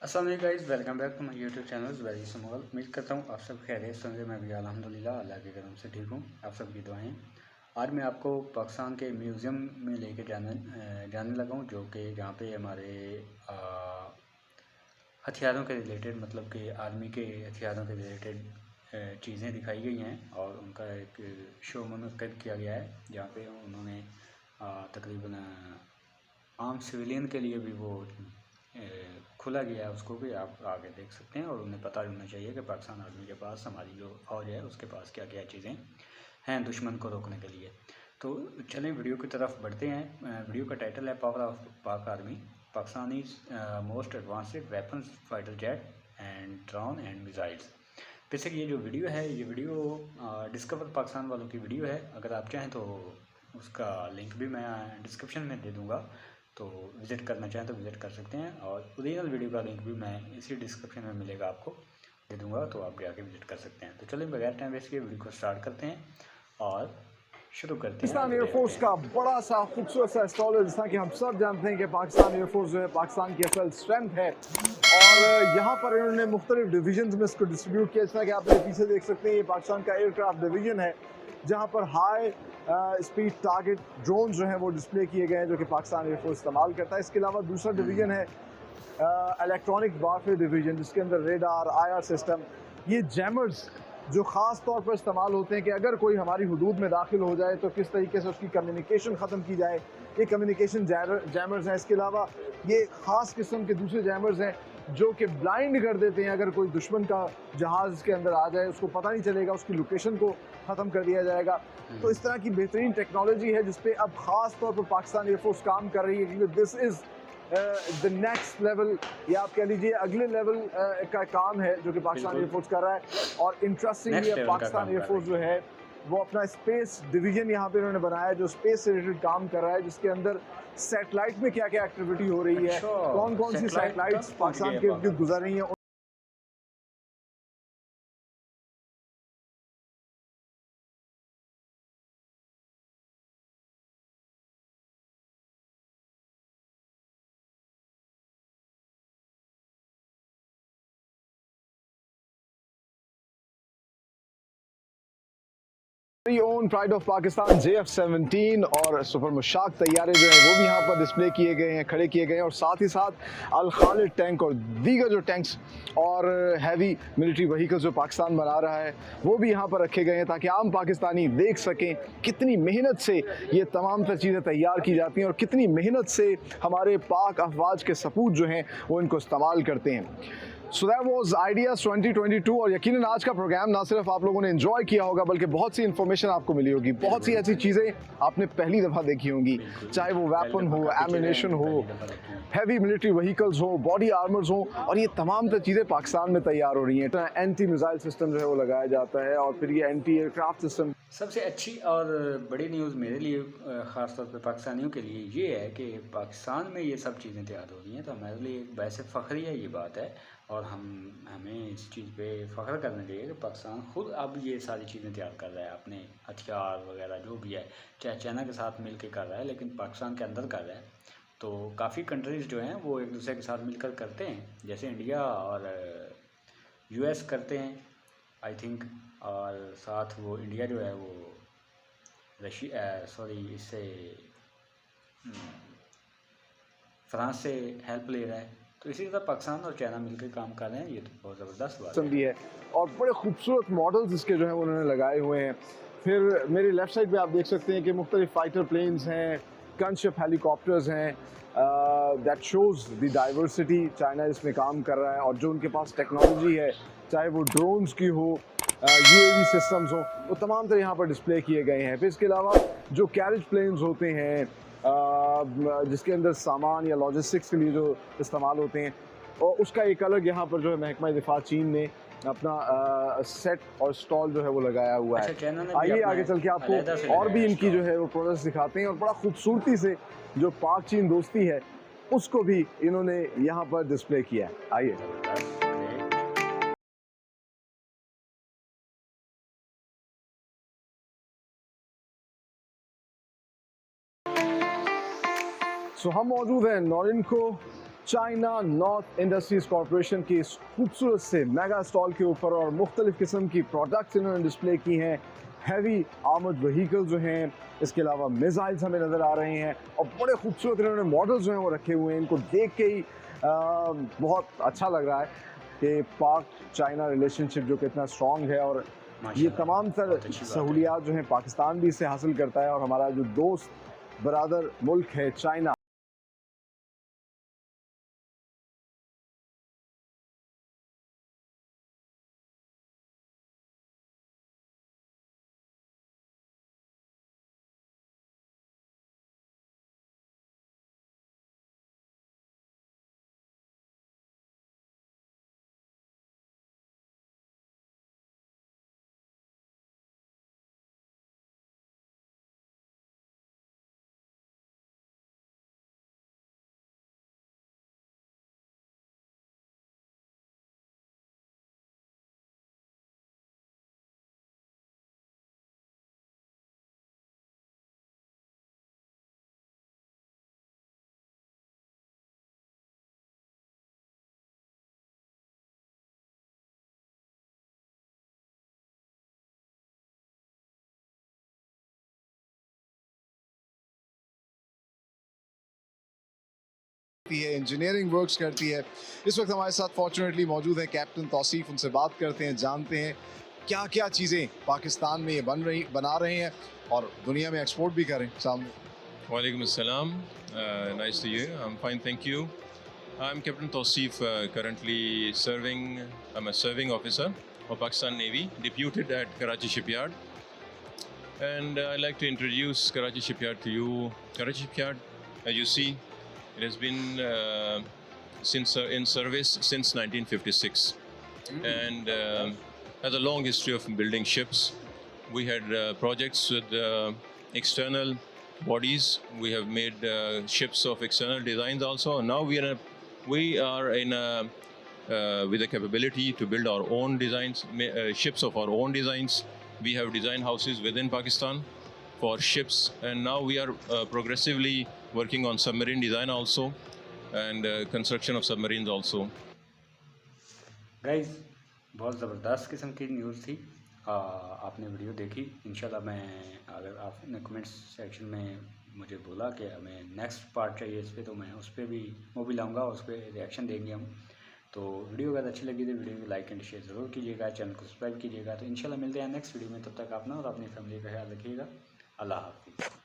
अस्सलाम वालेकुम guys, welcome back to my YouTube channel very सुमगल। उम्मीद करता हूँ आप सब खैरियत से होंगे। मैं भी अल्हम्दुलिल्लाह अल्लाह के करम से ठीक हूँ। आप सबकी दुआएं। आज मैं आपको पाकिस्तान के म्यूज़ियम में लेके जाने लगा हूँ, जो कि जहाँ पे हमारे हथियारों के रिलेटेड, मतलब कि आर्मी के हथियारों के रिलेटेड चीज़ें दिखाई गई हैं और उनका एक शो मुनक़्क़िद किया गया है, जहाँ पे उन्होंने तकरीबन आम सिविलियन के लिए भी वो खुला गया है। उसको भी आप आगे देख सकते हैं और उन्हें पता होना चाहिए कि पाकिस्तान आर्मी के पास, हमारी जो फ़ौज है उसके पास क्या क्या चीज़ें हैं दुश्मन को रोकने के लिए। तो चलें वीडियो की तरफ बढ़ते हैं। वीडियो का टाइटल है पावर ऑफ पाक army, Pakistani most advanced weapons fighter jet and drone and missiles. Basic ये जो वीडियो है, ये वीडियो डिस्कवर पाकिस्तान वालों की वीडियो है। अगर आप चाहें तो उसका लिंक भी मैं डिस्क्रिप्शन में दे दूँगा, तो विज़िट करना चाहें तो विज़िट कर सकते हैं। और ओरिजिनल वीडियो का लिंक भी मैं इसी डिस्क्रिप्शन में मिलेगा, आपको दे दूँगा, तो आप जाके विज़िट कर सकते हैं। तो चलिए बगैर टाइम वेस्ट किए वीडियो को स्टार्ट करते हैं और शुरू करते हैं। पाकिस्तान एयरफोर्स का बड़ा सा खूबसूरत सा स्टॉल है। जैसा कि हम सब जानते हैं कि पाकिस्तान एयरफोर्स जो है पाकिस्तान की असल स्ट्रेंथ है और यहाँ पर इन्होंने मुख्तलिफ डिवीजन में इसको डिस्ट्रीब्यूट किया। जैसा कि आप पीछे देख सकते हैं, ये पाकिस्तान का एयरक्राफ्ट डिवीजन है, जहाँ पर हाई स्पीड टारगेट ड्रोन जो हैं वो डिस्प्ले किए गए हैं, जो कि पाकिस्तान एयरफोर्स इस्तेमाल करता है। इसके अलावा दूसरा डिवीजन है इलेक्ट्रॉनिक वारफेयर डिवीजन, जिसके अंदर रेडार, आईआर सिस्टम, ये जैमर्स जो ख़ास तौर पर इस्तेमाल होते हैं कि अगर कोई हमारी हुदूद में दाखिल हो जाए तो किस तरीके से उसकी कम्युनिकेशन ख़त्म की जाए, ये कम्युनिकेशन जैमर्स हैं। इसके अलावा ये ख़ास किस्म के दूसरे जैमर्स हैं जो कि ब्लाइंड कर देते हैं, अगर कोई दुश्मन का जहाज़ के अंदर आ जाए उसको पता नहीं चलेगा, उसकी लोकेशन को ख़त्म कर दिया जाएगा। तो इस तरह की बेहतरीन टेक्नोलॉजी है जिस पर अब ख़ास तौर पर पाकिस्तान एयरफोर्स काम कर रही है, क्योंकि this is the next level, या आप कह लीजिए अगले लेवल का काम है जो कि पाकिस्तान एयरफोर्स कर रहा है। और इंटरेस्टिंगली पाकिस्तान एयरफोर्स जो है वो अपना स्पेस डिवीजन यहाँ पे इन्होंने बनाया है, जो स्पेस से रिलेटेड काम कर रहा है, जिसके अंदर सैटेलाइट में क्या क्या एक्टिविटी हो रही है, कौन कौन सी सैटेलाइट्स पाकिस्तान के इर्द गुजर रही हैं। Own pride of Pakistan JF-17 और सुपर मुशाक तैयारे जो हैं वो भी यहाँ पर डिस्प्ले किए गए हैं, खड़े किए गए हैं। और साथ ही साथ अल खालिद टैंक और दीगर जो टैंक्स और हैवी मिलिट्री व्हीकल्स जो पाकिस्तान बना रहा है वो भी यहाँ पर रखे गए हैं, ताकि आम पाकिस्तानी देख सकें कितनी मेहनत से ये तमाम तर चीज़ें तैयार की जाती हैं और कितनी मेहनत से हमारे पाक अफवाज के सपूत जो हैं वो इनको इस्तेमाल करते हैं। So that was ideas 2022। और यकीनन आज का प्रोग्राम ना सिर्फ आप लोगों ने एंजॉय किया होगा, बल्कि बहुत सी इन्फॉर्मेशन आपको मिली होगी, बहुत सी ऐसी चीज़ें आपने पहली दफ़ा देखी होंगी, चाहे वो वेपन हो, एमिनेशन हो, हैवी मिलिट्री व्हीकल्स हो, बॉडी आर्मर्स हो, और ये तमाम तर चीज़ें पाकिस्तान में तैयार हो रही हैं। तो एंटी मिसाइल सिस्टम जो है वो लगाया जाता है, और फिर ये एंटी एयरक्राफ्ट सिस्टम। सबसे अच्छी और बड़ी न्यूज़ मेरे लिए, ख़ास तौर पे पाकिस्तानियों के लिए, ये है कि पाकिस्तान में ये सब चीज़ें तैयार हो रही हैं। तो हमारे लिए एक वैसे फ़ख्रिया ये बात है, और हमें इस चीज़ पे फ़ख्र करना चाहिए कि पाकिस्तान ख़ुद अब ये सारी चीज़ें तैयार कर रहा है, अपने हथियार वगैरह जो भी है, चाहे चाइना के साथ मिल के कर रहा है, लेकिन पाकिस्तान के अंदर कर रहा है। तो काफ़ी कंट्रीज़ जो हैं वो एक दूसरे के साथ मिलकर करते हैं, जैसे इंडिया और US करते हैं आई थिंक, और साथ वो इंडिया जो है वो इससे फ्रांस से हेल्प ले रहा है। तो इसी तरह पाकिस्तान और चाइना मिलकर काम कर रहे हैं, ये तो बहुत ज़बरदस्त बात है। और बड़े खूबसूरत मॉडल्स इसके जो हैं उन्होंने लगाए हुए हैं। फिर मेरी लेफ़्ट साइड पे आप देख सकते हैं कि मुख्तलिफ फाइटर प्लेन्स हैं, गनशिप हेलीकॉप्टर्स हैं। That shows the diversity, China इसमें काम कर रहा है, और जो उनके पास टेक्नोलॉजी है, चाहे वो ड्रोन्स की हो, UAV सिस्टम्स हो, वो तमाम तरह यहाँ पर डिस्प्ले किए गए हैं। फिर इसके अलावा जो कैरेज प्लेन्स होते हैं, जिसके अंदर सामान या लॉजिस्टिक्स के लिए जो इस्तेमाल होते हैं, और उसका एक अलग यहाँ पर जो है महकमा दिफा चीन ने अपना सेट और स्टॉल जो है वो लगाया हुआ है। आइए आगे चल के आपको और भी इनकी जो है वो प्रोडक्ट्स दिखाते हैं, और बड़ा खूबसूरती से जो पाक चीन दोस्ती है उसको भी इन्होंने यहाँ पर डिस्प्ले किया है। आइए। हम मौजूद हैं Norinco China north industries corporation की इस खूबसूरत से मेगा स्टॉल के ऊपर और मुख्तलिफ किस्म की प्रोडक्ट्स इन्होंने डिस्प्ले की हैं। हैवी आर्मर्ड व्हीकल जो हैं, इसके अलावा मिसाइल्स हमें नज़र आ रहे हैं और बड़े खूबसूरत इन्होंने मॉडल्स जो हैं वो रखे हुए हैं। इनको देख के ही बहुत अच्छा लग रहा है कि पाक चाइना रिलेशनशिप जो कितना स्ट्रॉन्ग है और ये माशाल्लाह, तमाम तर बहुत अच्छी बात है। सहूलियात जो हैं पाकिस्तान भी इससे हासिल करता है और हमारा जो दोस्त बरादर मुल्क है चाइना, है इंजीनियरिंग वर्क्स करती है। इस वक्त हमारे साथ फॉर्चुनेटली मौजूद है कैप्टन तौसीफ। उनसे बात करते हैं, जानते हैं क्या क्या चीज़ें पाकिस्तान में ये बना रहे हैं और दुनिया में एक्सपोर्ट भी करें सामने। Walaikum assalam. Nice to you. I'm fine, thank you. I'm Captain Tausif, currently serving. I'm a serving officer of Pakistan Navy, deputed at Karachi Shipyard. And I'd like to introduce Karachi Shipyard to you. Karachi Shipyard, as you see, it has been in service since 1956, and has a long history of building ships. We had projects with external bodies. We have made ships of external designs also. Now we are in a with the capability to build our own designs, ships of our own designs. We have design houses within Pakistan for ships, and now we are progressively working on submarine design also, and construction of submarines also. Guys, बहुत ज़बरदस्त किस्म की news थी। आपने video देखी। इंशाल्लाह मैं, अगर आपने कमेंट्स सेक्शन में मुझे बोला कि हमें नेक्स्ट पार्ट चाहिए इस पे, तो मैं उस पर भी मूवी लाऊंगा, उस पर रिएक्शन देंगे हम। तो वीडियो अगर अच्छी लगी तो वीडियो को लाइक एंड शेयर ज़रूर कीजिएगा, चैनल को सब्सक्राइब कीजिएगा। तो इंशाल्लाह मिलते हैं नेक्स्ट वीडियो में। तब तक आप ना और अपनी फैमिली का ख्याल रखिएगा। अल्लाह हाफ़िज़।